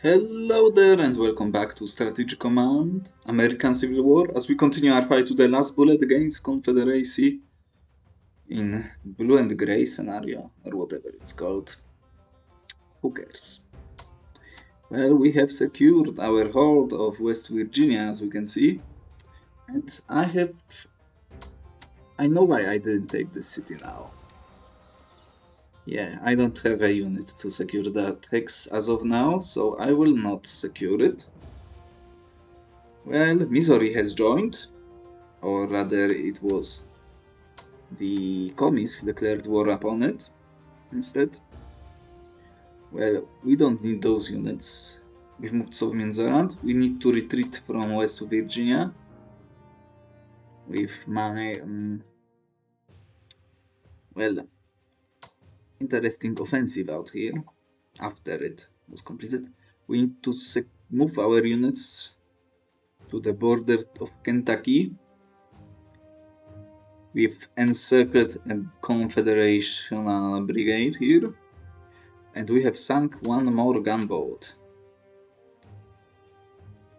Hello there and welcome back to Strategic Command, American Civil War, as we continue our fight to the last bullet against Confederacy in blue and grey scenario, or whatever it's called. Who cares? Well, we have secured our hold of West Virginia, as we can see, and I know why I didn't take this city now. Yeah, I don't have a unit to secure that hex as of now, so I will not secure it. Well, Missouri has joined, or rather it was the commies declared war upon it instead. Well, we don't need those units. We've moved Soviets around. We need to retreat from West Virginia with my well, interesting offensive out here after it was completed. We need to move our units to the border of Kentucky. We've encircled a Confederation brigade here, and we have sunk one more gunboat,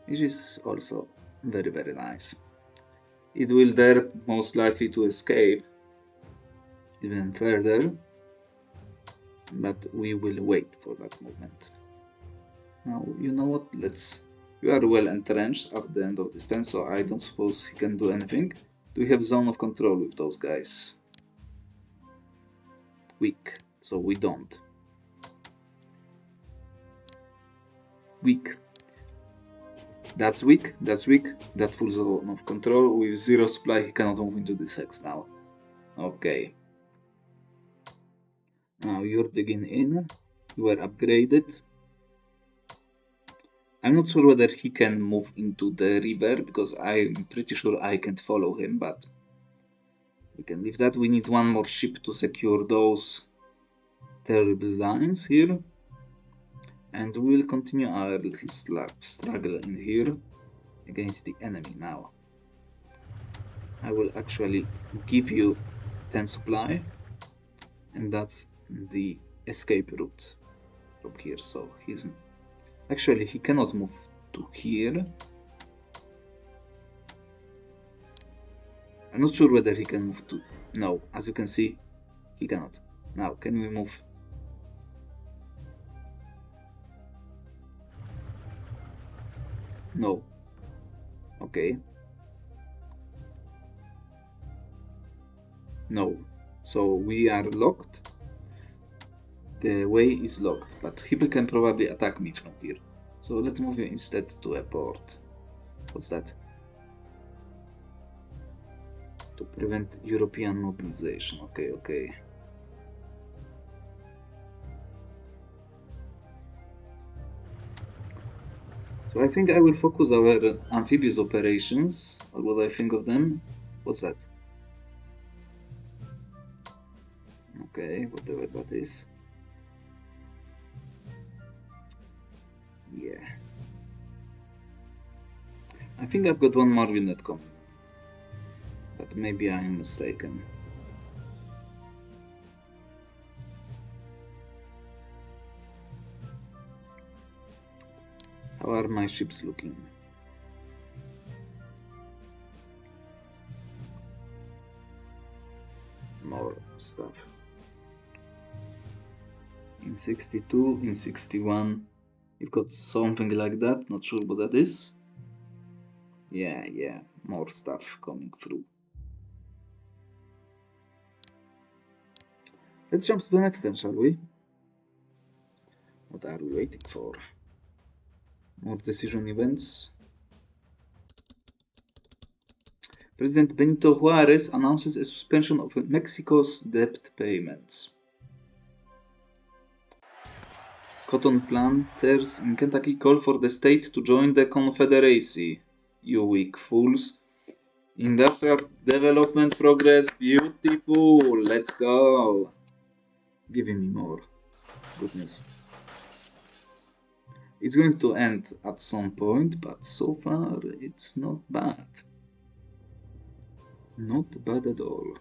which is also very nice. It will dare most likely to escape even further, but we will wait for that movement. Now, you know what, you are well entrenched at the end of this turn, so I don't suppose he can do anything. Do we have zone of control with those guys? Weak, so we don't. Weak. That's weak, that's weak. That full zone of control with 0 supply, he cannot move into this hex now. Okay. Now you're digging in. You are upgraded. I'm not sure whether he can move into the river, because I'm pretty sure I can't follow him, but we can leave that. We need one more ship to secure those terrible lines here. And we will continue our little struggle in here against the enemy now. I will actually give you 10 supply, and that's the escape route from here. So he's actually, he cannot move to here. I'm not sure whether he can move to... No, as you can see, he cannot. Now, can we move? No. Okay. No. So we are locked. The way is locked, but he can probably attack me from here. So let's move you instead to a port. What's that? To prevent European mobilization. Okay. So I think I will focus our amphibious operations, or what I think of them. What's that? Okay, whatever that is. Yeah. I think I've got one more unit coming, but maybe I am mistaken. How are my ships looking? More stuff. In 62, in 61, you've got something like that, not sure what that is. Yeah, more stuff coming through. Let's jump to the next turn, shall we? What are we waiting for? More decision events. President Benito Juarez announces a suspension of Mexico's debt payments. Cotton planters in Kentucky call for the state to join the Confederacy. You weak fools. Industrial development progress, beautiful. Let's go. Giving me more. Goodness. It's going to end at some point, but so far it's not bad. Not bad at all.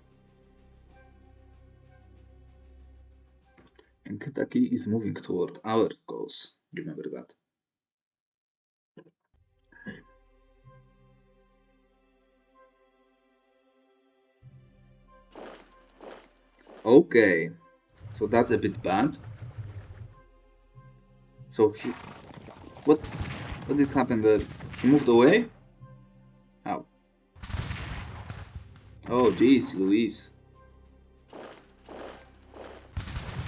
And Kentucky is moving toward our cause. Remember that. Okay, so that's a bit bad. So he... What did happen there? He moved away? How? Oh, jeez, Luis.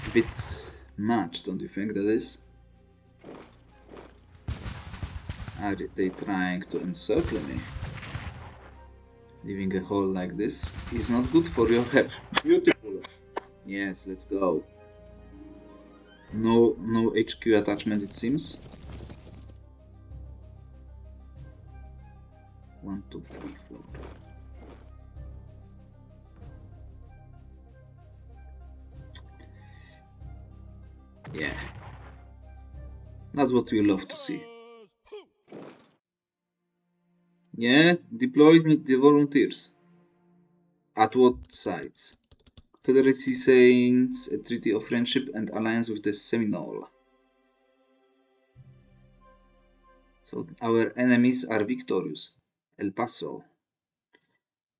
A bit much, don't you think that is? Are they trying to encircle me? Leaving a hole like this is not good for your health. Beautiful. Yes, let's go. No HQ attachment, it seems. 1, 2, 3, 4. Yeah. That's what we love to see. Yeah, deploy the volunteers. At what sites? Confederacy signs a treaty of friendship and alliance with the Seminole. So our enemies are victorious. El Paso.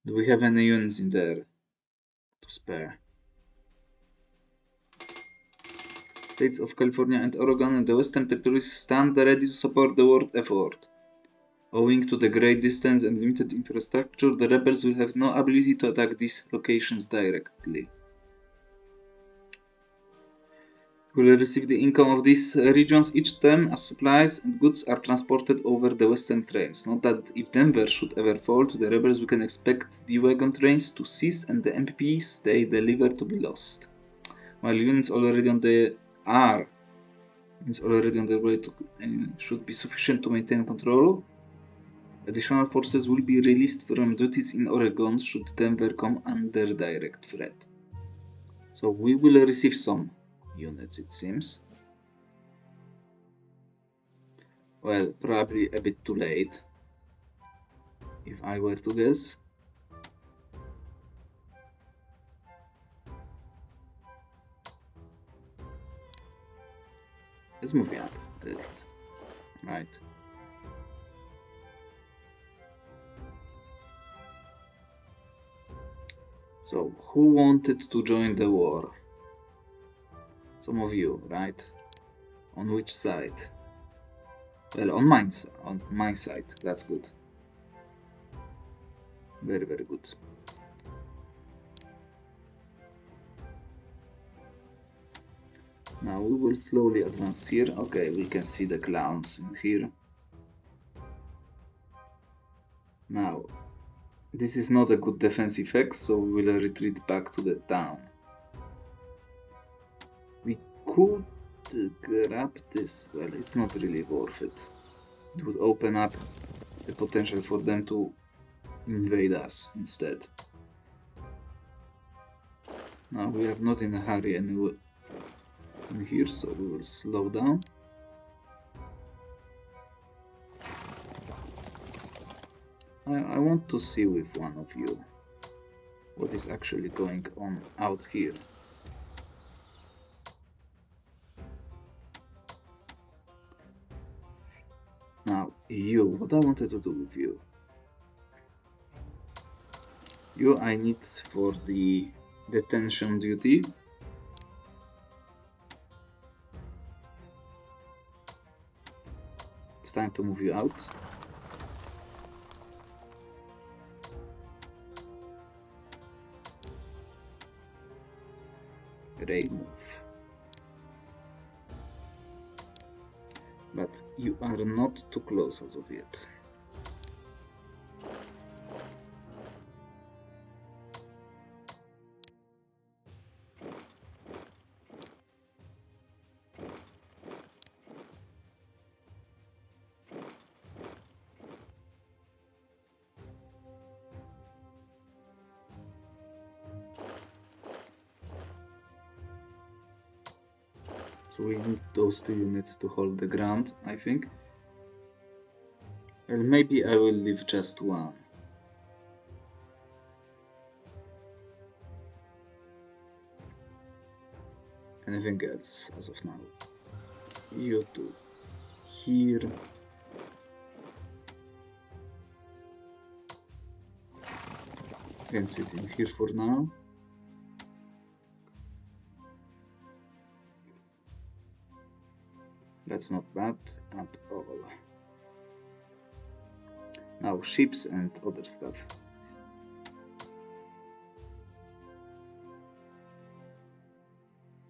Do we have any units in there to spare? States of California and Oregon and the Western Territories stand ready to support the war effort. Owing to the great distance and limited infrastructure, the rebels will have no ability to attack these locations directly. We will receive the income of these regions each term as supplies and goods are transported over the western trains. Note that if Denver should ever fall to the rebels, we can expect the wagon trains to cease and the MPPs they deliver to be lost. While units already on the way to should be sufficient to maintain control. Additional forces will be released from duties in Oregon should Denver come under direct threat. So we will receive some units, it seems. Well, probably a bit too late, if I were to guess. Let's move up a little. Right. So, who wanted to join the war? Some of you, right? On which side? Well, on my side. That's good. Very, very good. Now we will slowly advance here. Okay, we can see the clowns in here. Now, this is not a good defensive X, so we will retreat back to the town. We could grab this. Well, it's not really worth it. It would open up the potential for them to invade us instead. Now we are not in a hurry anyway in here, so we will slow down. I want to see with one of you what is actually going on out here. Now, you, what I wanted to do with you. You I need for the detention duty. It's time to move you out. Remove. But you are not too close as of yet. So we need those 2 units to hold the ground, I think. Well, maybe I will leave just 1. Anything else as of now? You 2 here. You can sit in here for now. That's not bad at all. Now ships and other stuff.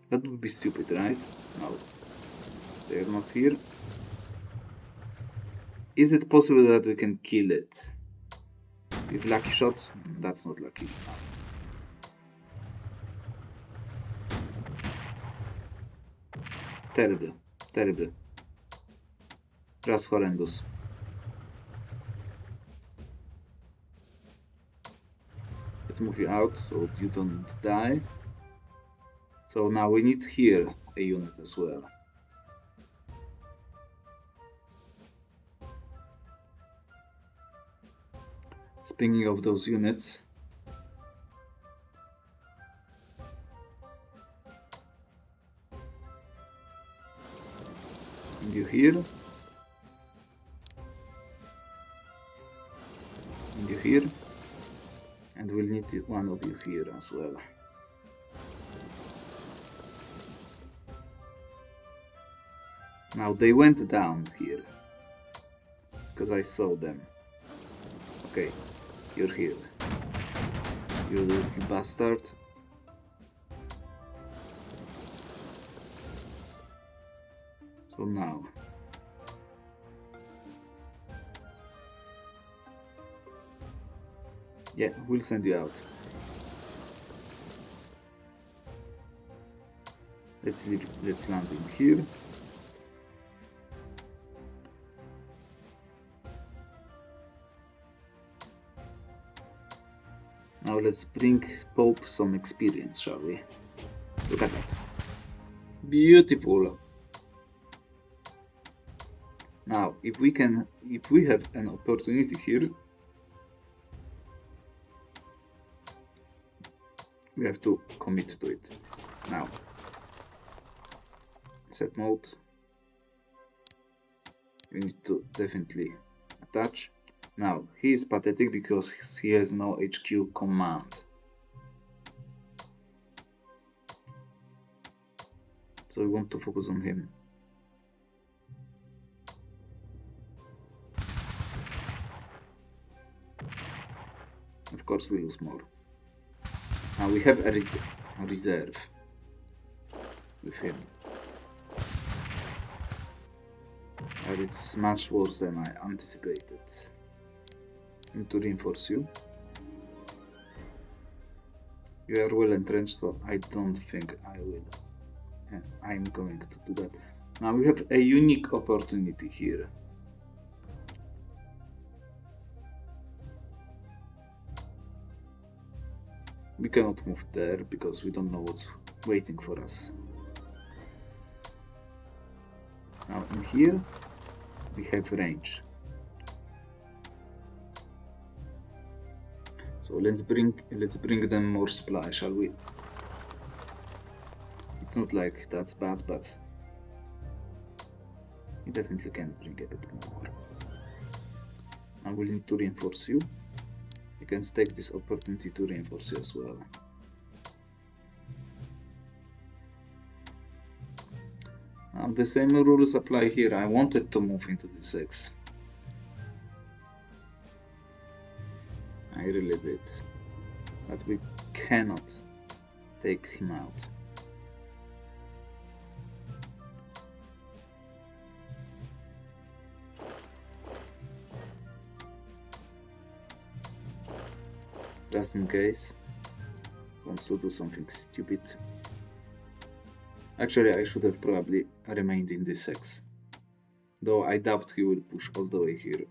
That would be stupid, right? No. They're not here. Is it possible that we can kill it? With lucky shots? That's not lucky. No. Terrible. Terrible. Just horrendous. Let's move you out so you don't die. So now we need here a unit as well. Speaking of those units, and you here, and you here, and we'll need one of you here as well. Now they went down here, because I saw them. Okay, you're here. You little bastard. So now. Yeah, we'll send you out. Let's land in here. Now let's bring Pope some experience, shall we? Look at that. Beautiful. Now, if we have an opportunity here, we have to commit to it. Now, set mode. We need to definitely attach. Now, he is pathetic because he has no HQ command. So we want to focus on him. Of course we lose more. Now we have a reserve with him. But it's much worse than I anticipated. I need to reinforce you. You are well entrenched, so I don't think I will. I'm going to do that. Now we have a unique opportunity here. We cannot move there because we don't know what's waiting for us. Now in here we have range. So let's bring them more supply, shall we? It's not like that's bad, but you definitely can bring a bit more. I will need to reinforce you. You can take this opportunity to reinforce you as well. The same rules apply here. I wanted to move into this X. I really did. But we cannot take him out. Just in case he wants to do something stupid. Actually, I should have probably remained in this X. Though I doubt he will push all the way here.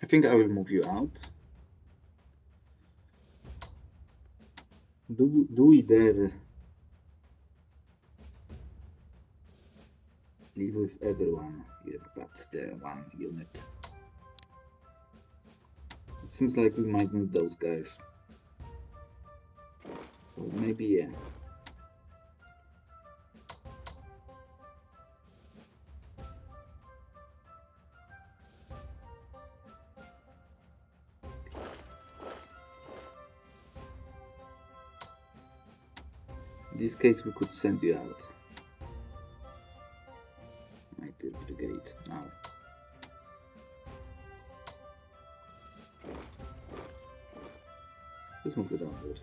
I think I will move you out. Do we dare live with everyone here but the one unit? It seems like we might need those guys. So maybe yeah. this case, we could send you out. Mighty Brigade now. Let's move it down there.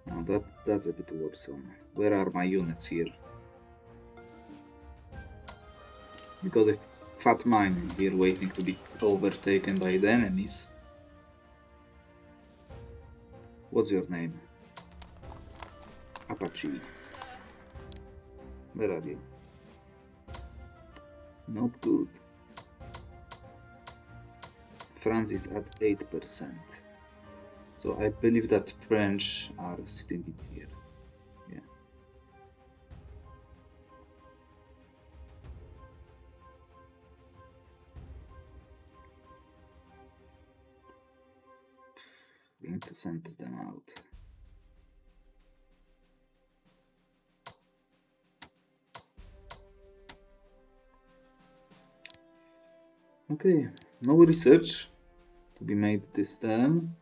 Now that's a bit worrisome. Where are my units here? We got a fat mine here waiting to be overtaken by the enemies. What's your name? Apache. Where are you? Not good. France is at 8%. So I believe that French are sitting in here. Yeah. We need to send them out. Okay, no research to be made this turn.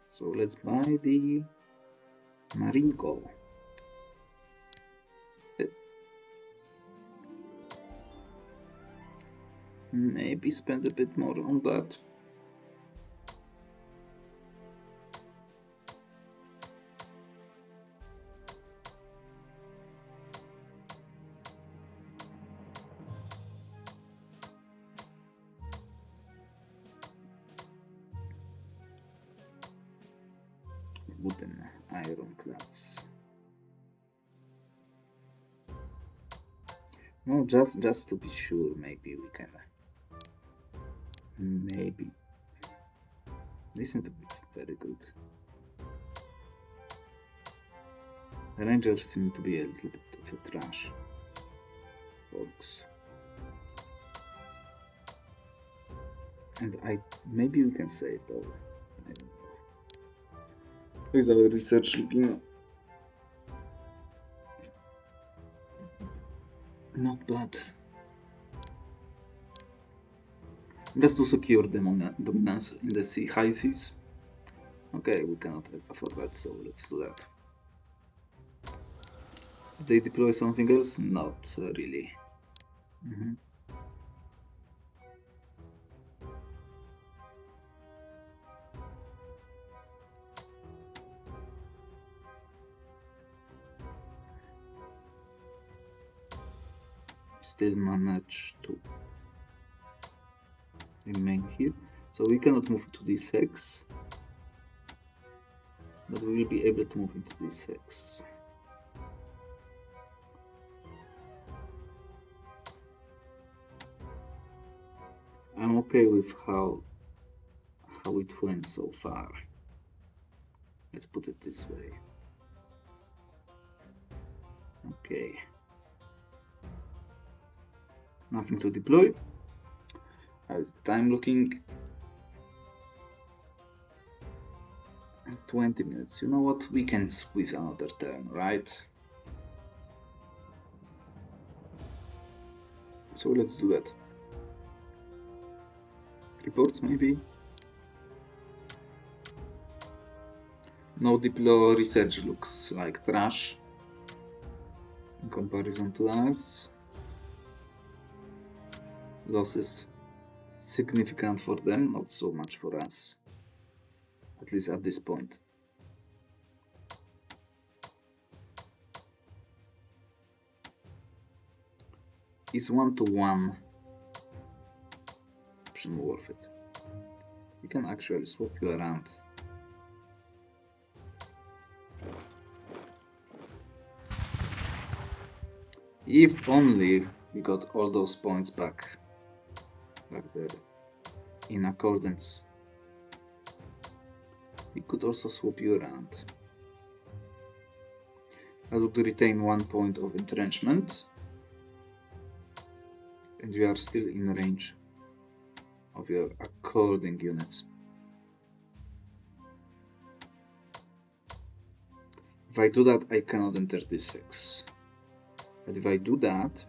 So let's buy the Marine Corps. Maybe spend a bit more on that. Wooden ironclads. No, just to be sure, maybe we can. Maybe. They seem to be very good. The Rangers seem to be a little bit of a trash, folks. And maybe we can save though. I don't know. How is our research looking? Not bad. Just to secure the dominance in the high seas. Okay, we cannot afford that, so let's do that. Did they deploy something else? Not really. Still manage to remain here, so we cannot move to this hex, but we will be able to move into this hex. I'm okay with how it went so far. Let's put it this way. Okay. Nothing to deploy. How's the time looking? 20 minutes. You know what? We can squeeze another turn, right? So let's do that. Reports, maybe? No deploy research looks like trash in comparison to ours. Losses significant for them, not so much for us, at least at this point. Is 1-to-1 option worth it? We can actually swap you around. If only we got all those points back there in accordance. We could also swap you around. I would retain 1 point of entrenchment, and you are still in range of your according units. If I do that, I cannot enter this hex. But if I do that,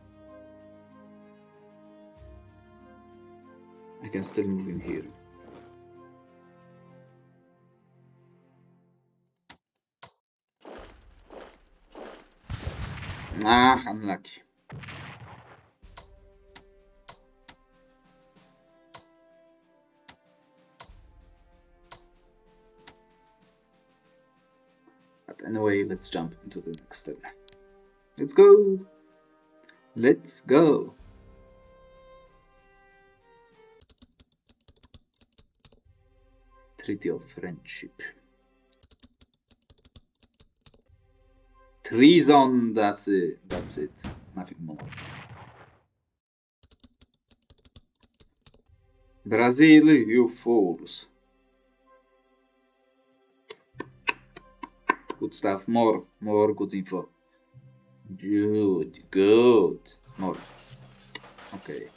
I can still move in here. Ah, unlucky. But anyway, let's jump into the next step. Let's go! Let's go! Treaty of Friendship. Treason, that's it. That's it. Nothing more. Brazil, you fools. Good stuff. More good info. Good. More. Okay.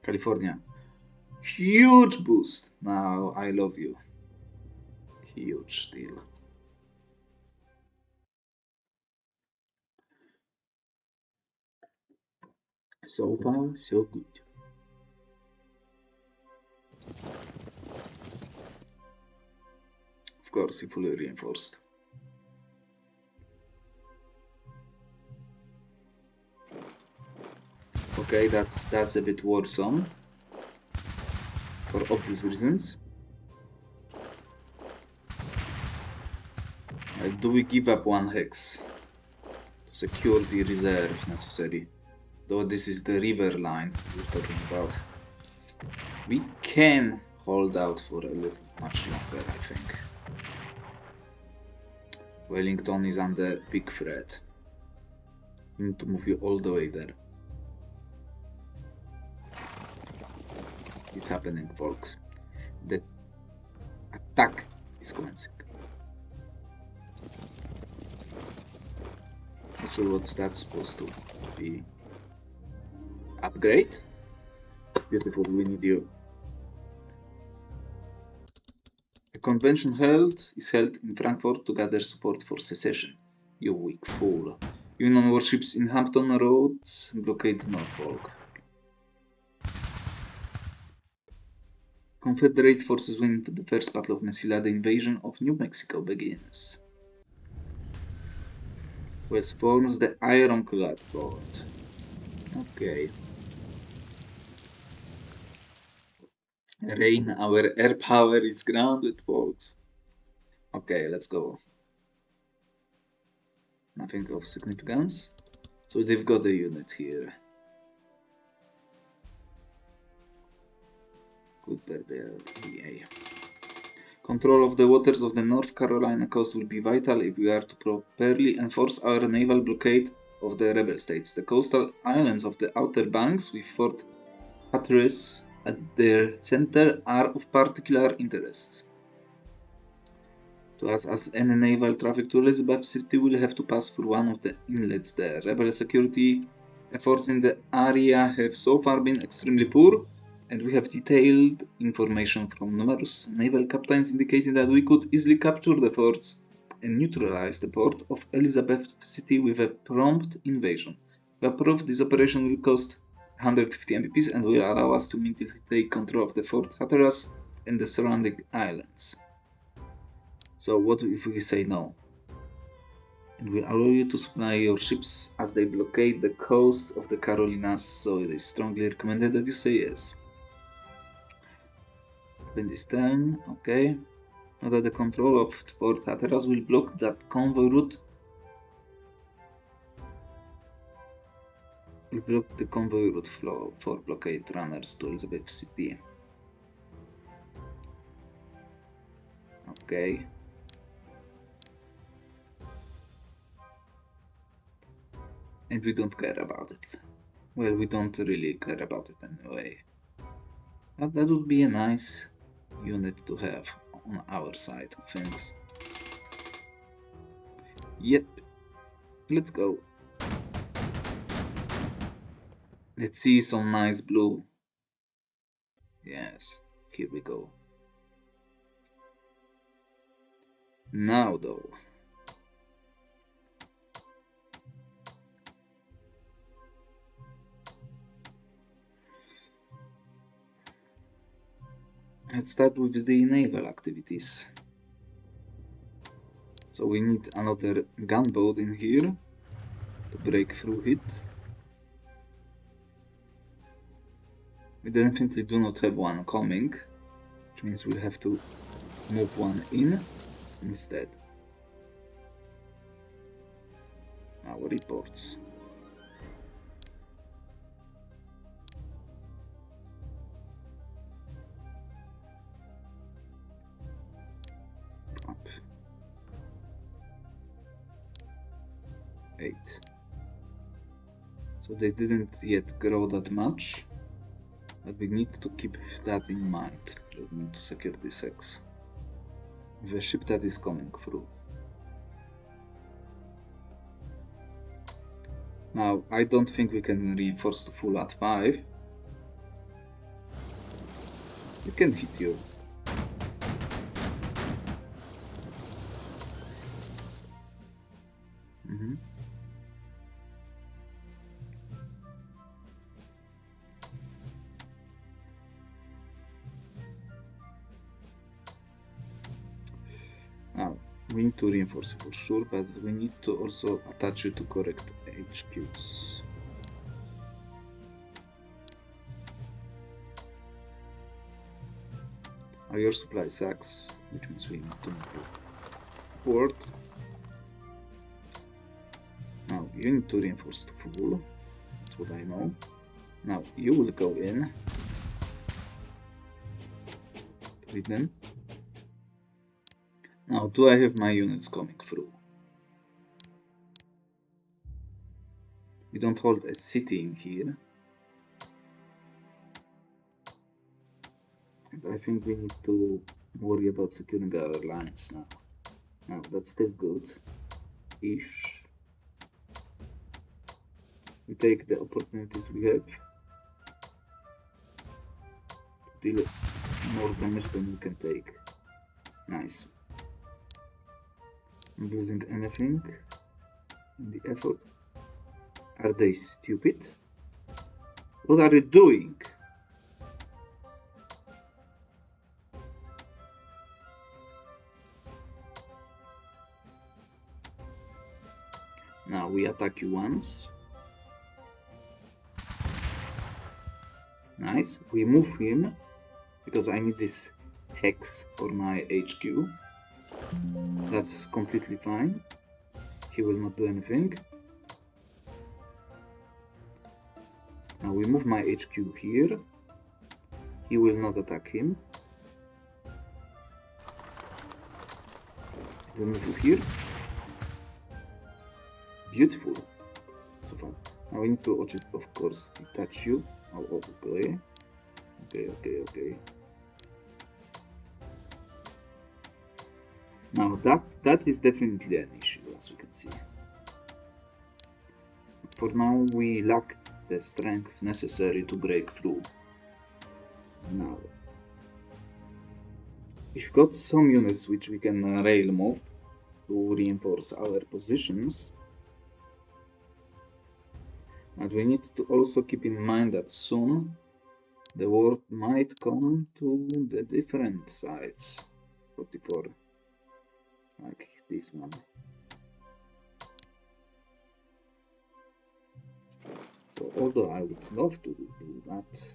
California. Huge boost. Now I love you. Huge deal. So far, so good. Of course, he fully reinforced. Okay, that's a bit worrisome. For obvious reasons. Do we give up one hex to secure the reserve necessary? Though this is the river line we're talking about. We can hold out for a little much longer, I think. Wellington is under big threat. We need to move you all the way there. It's happening, folks. The attack is commencing. Not sure what's that supposed to be. Upgrade? Beautiful, we need you. A convention is held in Frankfurt to gather support for secession. You weak fool. Union warships in Hampton Roads blockade Norfolk. Confederate forces win the first Battle of Mesilla. The invasion of New Mexico begins. West forms the Ironclad Board. Okay. Rain, our air power is grounded, folks. Okay, let's go. Nothing of significance. So they've got a unit here. Good BA. Control of the waters of the North Carolina coast will be vital if we are to properly enforce our naval blockade of the rebel states. The coastal islands of the Outer Banks with Fort Hatteras at their center are of particular interest to us, as any naval traffic to Elizabeth City will have to pass through one of the inlets there. Rebel security efforts in the area have so far been extremely poor, and we have detailed information from numerous naval captains indicating that we could easily capture the forts and neutralize the port of Elizabeth City with a prompt invasion. If approved, this operation will cost 150 MPs and will allow us to immediately take control of the Fort Hatteras and the surrounding islands. So what if we say no? And will allow you to supply your ships as they blockade the coasts of the Carolinas, so it is strongly recommended that you say yes. Win this turn, okay. Note that the control of Fort Hatteras will block that convoy route. Will block the convoy route flow for blockade runners to Elizabeth City. Okay. And we don't care about it. Well, we don't really care about it anyway. But that would be a nice unit to have on our side of things. Yep. Let's go. Let's see some nice blue. Yes, here we go. Now though, Let's start with the naval activities. So we need another gunboat in here to break through it. We definitely do not have one coming, which means we'll have to move one in instead. Our reports. Up. 8. So they didn't yet grow that much, but we need to keep that in mind. We need to secure this hex. The ship that is coming through. Now, I don't think we can reinforce the full at 5. We can hit you. Now, we need to reinforce for sure, but we need to also attach you to correct HQs. Your supply sucks, which means we need to move you upward. Now, you need to reinforce to full, that's what I know. Now, you will go in. With them. Now, do I have my units coming through? We don't hold a city in here. And I think we need to worry about securing our lines now. Now, that's still good-ish. We take the opportunities we have to deal more damage than we can take. Nice. I'm losing anything in the effort. Are they stupid? What are you doing? Now we attack you once. Nice. We move him because I need this hex for my HQ. That's completely fine. He will not do anything. Now we move my HQ here. He will not attack him. We move you here. Beautiful. So far. Now we need to, of course, detach you. Oh, okay. Okay. Now that is definitely an issue, as we can see. For now, we lack the strength necessary to break through. Now, we've got some units which we can rail move to reinforce our positions. But we need to also keep in mind that soon the war might come to the different sides. 44. Like this one. So although I would love to do that,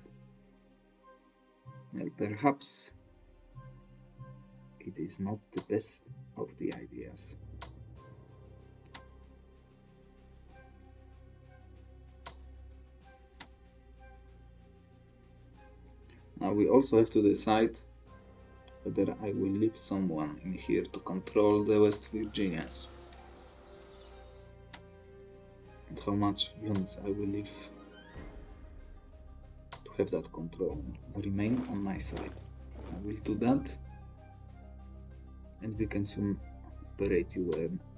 well, perhaps it is not the best of the ideas. Now we also have to decide whether I will leave someone in here to control the West Virginians. And how much units I will leave to have that control remain on my side. I will do that, and we can soon operate you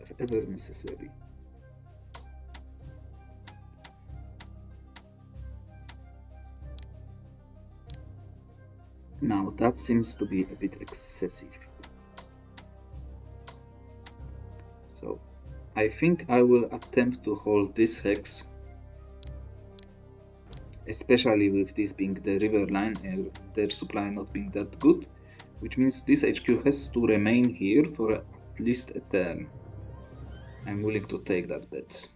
wherever necessary. Now that seems to be a bit excessive. So I think I will attempt to hold this hex especially with this being the river line and their supply not being that good, which means this HQ has to remain here for at least a turn. I'm willing to take that bet.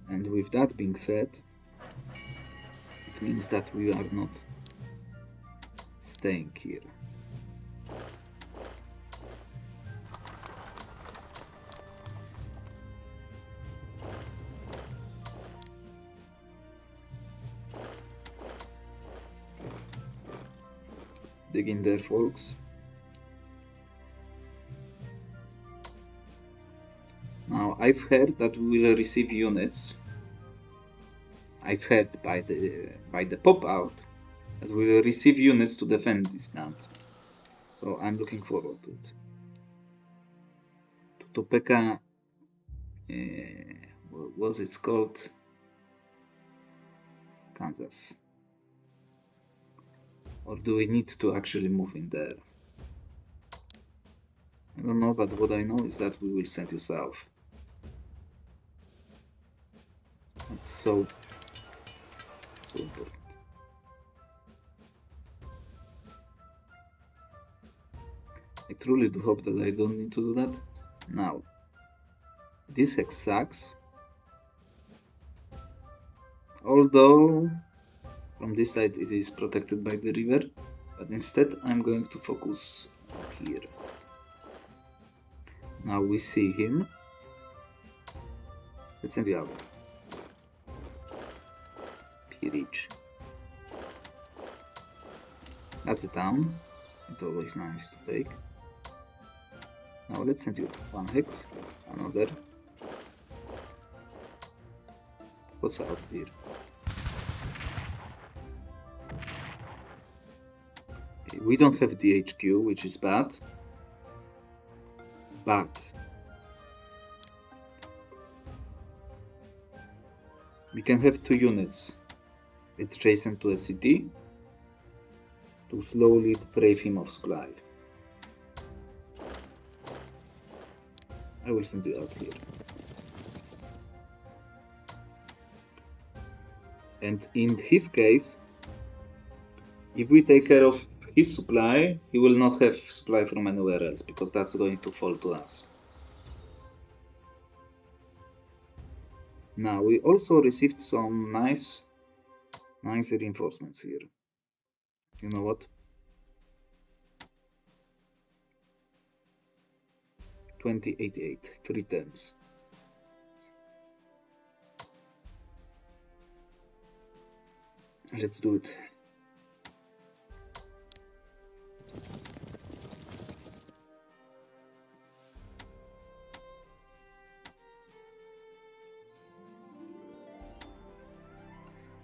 And with that being said, it means that we are not staying here. Dig in there, folks. Now, I've heard that we will receive units. I've heard by the pop-out that we will receive units to defend this land. So I'm looking forward to it. To Topeka, what was it called? Kansas. Or do we need to actually move in there? I don't know, but what I know is that we will send you south. That's so important. I truly do hope that I don't need to do that. Now, this hex sucks. Although, from this side it is protected by the river. But instead I'm going to focus here. Now we see him. Let's send you out. P-Reach. That's a town. It's always nice to take. Now let's send you one hex, another. What's out here? Okay, we don't have the HQ, which is bad. But we can have 2 units adjacent to a city to slowly deprive him of supply. I will send you out here. And in his case, if we take care of his supply, he will not have supply from anywhere else, because that's going to fall to us. Now, we also received some nice reinforcements here. You know what? 2088, 3 turns. Let's do it.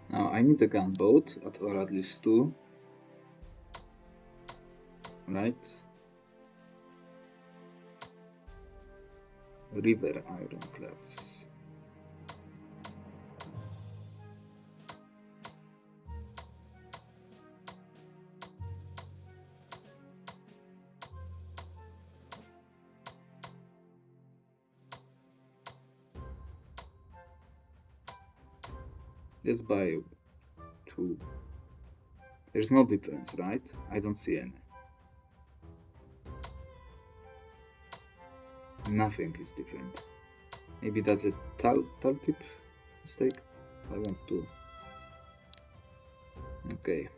Now I need a gunboat, or at least 2. Right? River ironclads. Let's buy 2. There's no difference, right? I don't see any. Nothing is different. Maybe that's a tal tip mistake. I want to. Okay.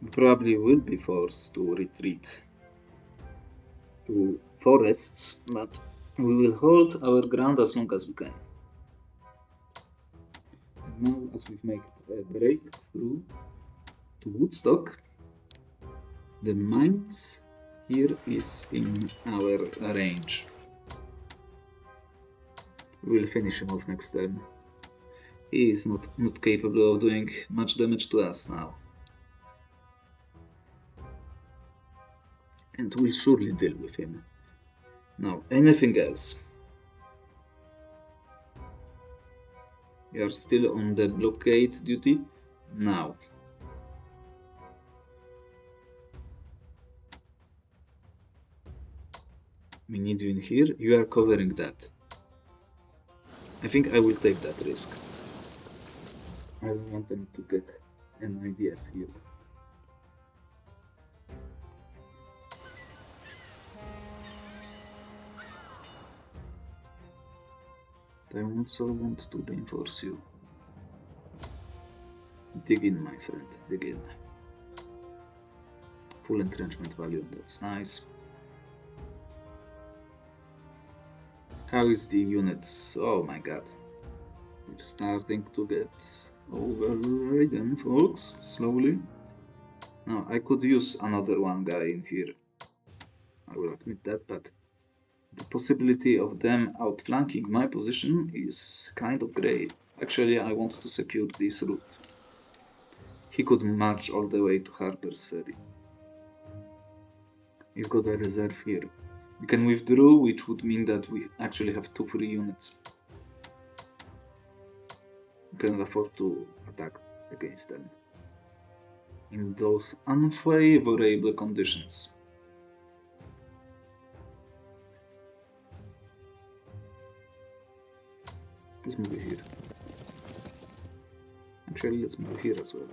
We probably will be forced to retreat to forests, but we will hold our ground as long as we can. And now, as we've made a breakthrough to Woodstock, the mines here is in our range. We will finish him off next turn. He is not capable of doing much damage to us now. And we'll surely deal with him. Now, anything else? We are still on the blockade duty now. We need you in here. You are covering that. I think I will take that risk. I don't want them to get an ideas here. I also want to reinforce you. Dig in, my friend, dig in. Full entrenchment value, that's nice. How is the units? Oh my god. We're starting to get overridden, folks, slowly. Now, I could use another one guy in here. I will admit that, but the possibility of them outflanking my position is kind of great. Actually, I want to secure this route. He could march all the way to Harper's Ferry. We've got a reserve here. We can withdraw, which would mean that we actually have 2 free units. We cannot afford to attack against them in those unfavorable conditions. Let's move here. Actually, let's move here as well.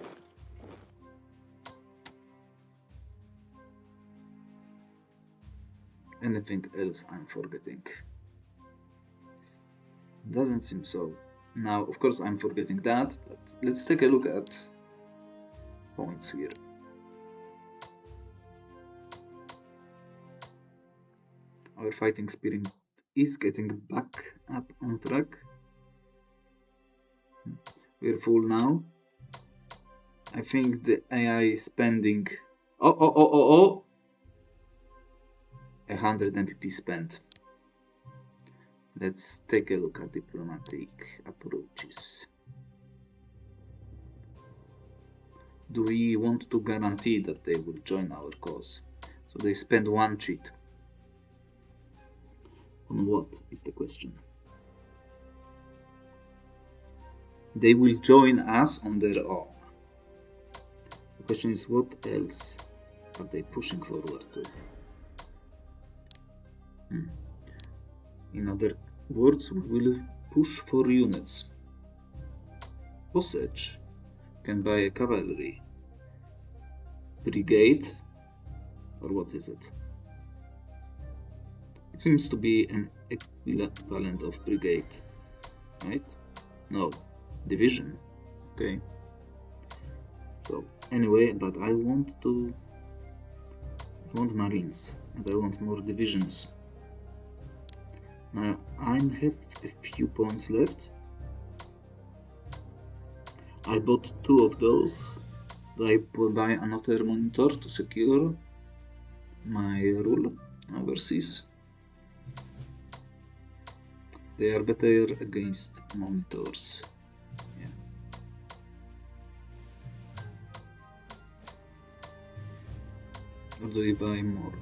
Anything else I'm forgetting? Doesn't seem so. Now, of course, I'm forgetting that, but let's take a look at points here. Our fighting spirit is getting back up on track. We're full now. I think the AI is spending 100 MPP spent. Let's take a look at diplomatic approaches. Do we want to guarantee that they will join our cause? So they spend 1 cheat. On what is the question? They will join us on their own. The question is, what else are they pushing forward to? In other words, we will push for units. Osage can buy a cavalry brigade, or what is it? It seems to be an equivalent of brigade, right? No, division. Okay. So anyway, but I want marines, and I want more divisions. Now I have a few points left. I bought 2 of those. Do I buy another monitor to secure my rule overseas? They are better against monitors. Yeah. Or do we buy more?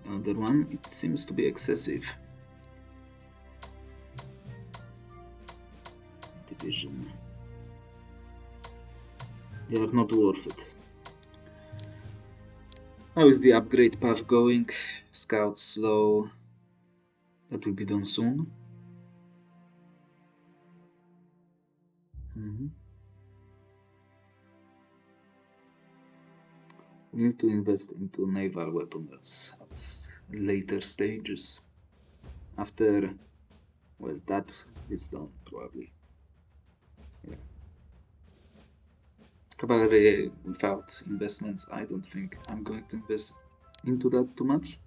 Another one, it seems to be excessive. Division. They are not worth it. How is the upgrade path going? Scouts slow. That will be done soon. We need to invest into naval weapons at later stages. After, well, that is done probably. Yeah. Cavalry without investments, I don't think I'm going to invest into that too much.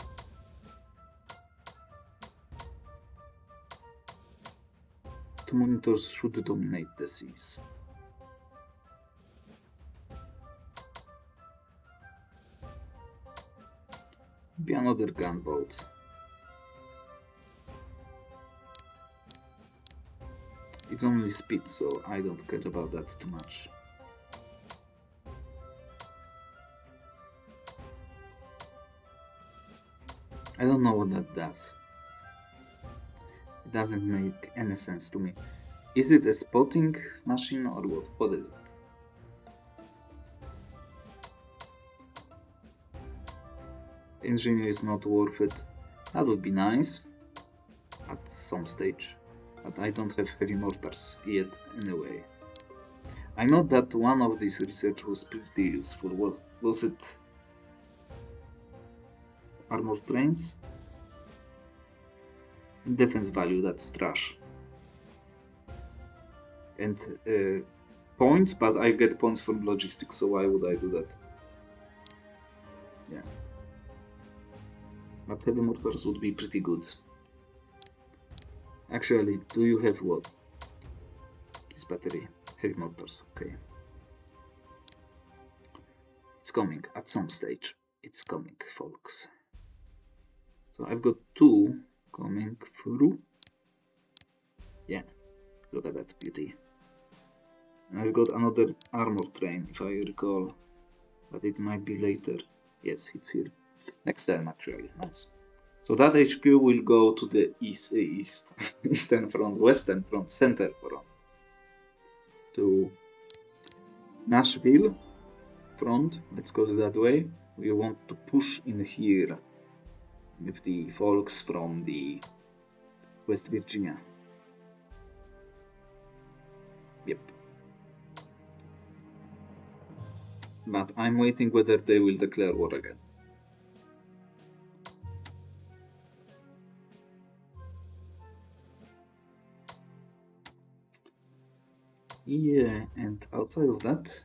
The monitors should dominate the seas. Be another gunboat. It's only speed, so I don't care about that too much. I don't know what that does. It doesn't make any sense to me. Is it a spotting machine or what? What is it? Engineer is not worth it. That would be nice at some stage, but I don't have heavy mortars yet anyway. I know that one of these research was pretty useful. Was it armor trains? Defense value, that's trash. And points, but I get points from logistics, so why would I do that? Yeah. But heavy mortars would be pretty good. Actually, do you have what? This battery. Heavy mortars, okay. It's coming at some stage. It's coming, folks. So I've got 2 coming through. Yeah, look at that beauty. And I've got another armor train, if I recall. But it might be later. Yes, it's here. Next turn, actually. Nice. So that HQ will go to the eastern front, western front, center front. To Nashville front, let's call it that way. We want to push in here with the folks from the West Virginia. Yep. But I'm waiting whether they will declare war again. Yeah, and outside of that,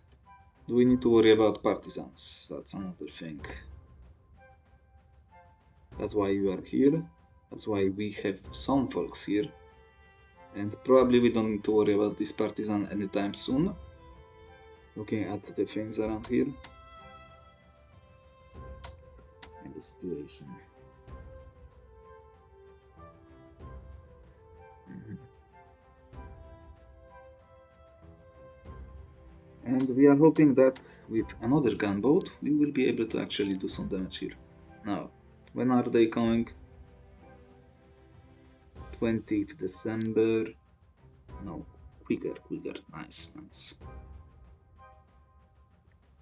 do we need to worry about partisans? That's another thing. That's why you are here. That's why we have some folks here. And probably we don't need to worry about this partisan anytime soon. Looking at the things around here. And the situation. And we are hoping that with another gunboat, we will be able to actually do some damage here. Now, when are they coming? 20th December. No, quicker. Nice.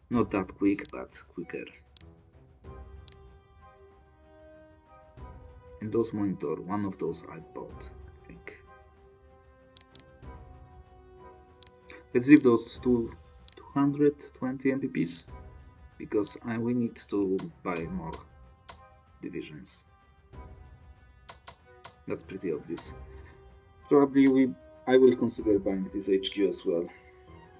Not that quick, but quicker. And those monitor, one of those I bought, I think. Let's leave those 220 MPPs, because we need to buy more divisions. That's pretty obvious. Probably I will consider buying this HQ as well.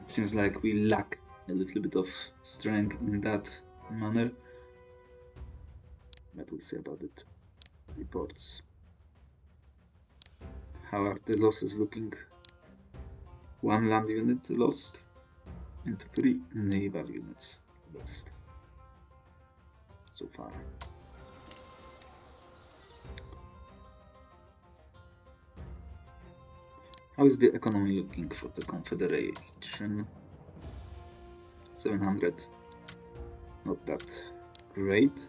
It seems like we lack a little bit of strength in that manner. But we'll see about it. Reports. How are the losses looking? 1 land unit lost and 3 naval units lost so far. How is the economy looking for the Confederation? 700. Not that great,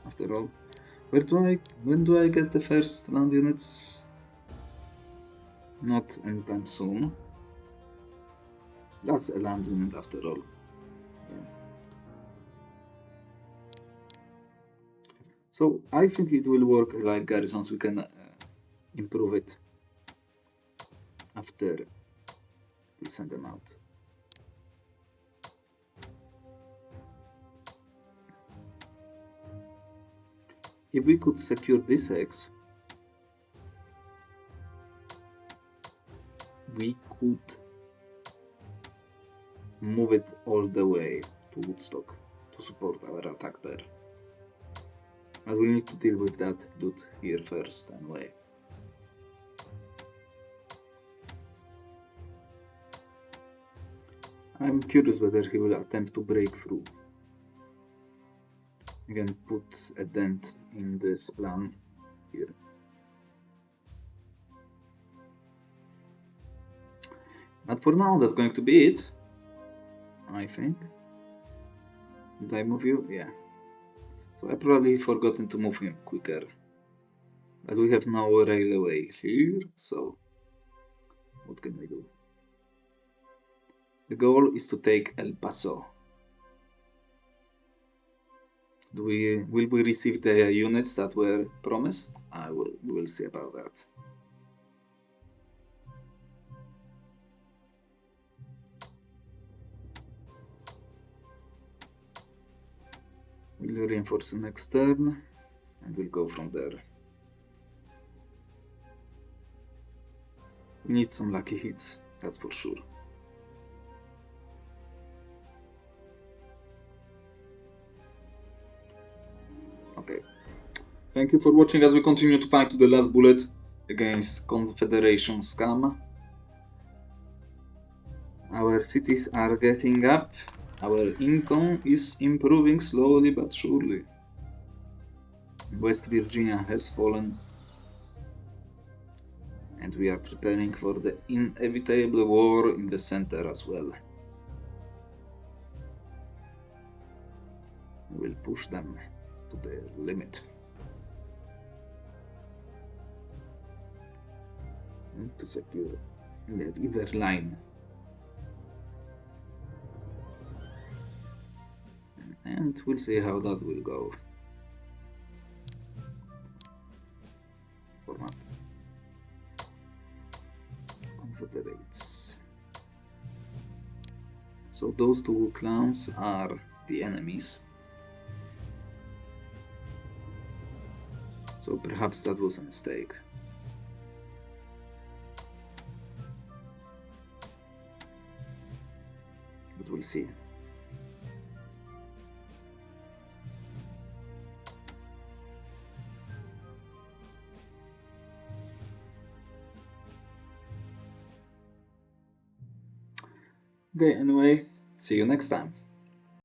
after all. When do I get the first land units? Not anytime soon. That's a land unit after all. Yeah. So I think it will work like garrisons. We can improve it after we send them out. If we could secure this X, we could move it all the way to Woodstock to support our attack there. But we need to deal with that dude here first anyway. I'm curious whether he will attempt to break through. Again, put a dent in this plan here. But for now, that's going to be it, I think. Did I move you? Yeah. So I probably forgotten to move him quicker. But we have no railway here, so what can we do? The goal is to take El Paso. Will we receive the units that were promised? We will see about that. We'll reinforce next turn, and we'll go from there. We need some lucky hits, that's for sure. Okay. Thank you for watching as we continue to fight to the last bullet against Confederation scum. Our cities are getting up. Our income is improving slowly but surely. West Virginia has fallen. And we are preparing for the inevitable war in the center as well. We'll push them to the limit. And to secure the river line. And we'll see how that will go. Format. Confederates. So those two clans are the enemies. So perhaps that was a mistake. But we'll see. Okay, anyway, see you next time.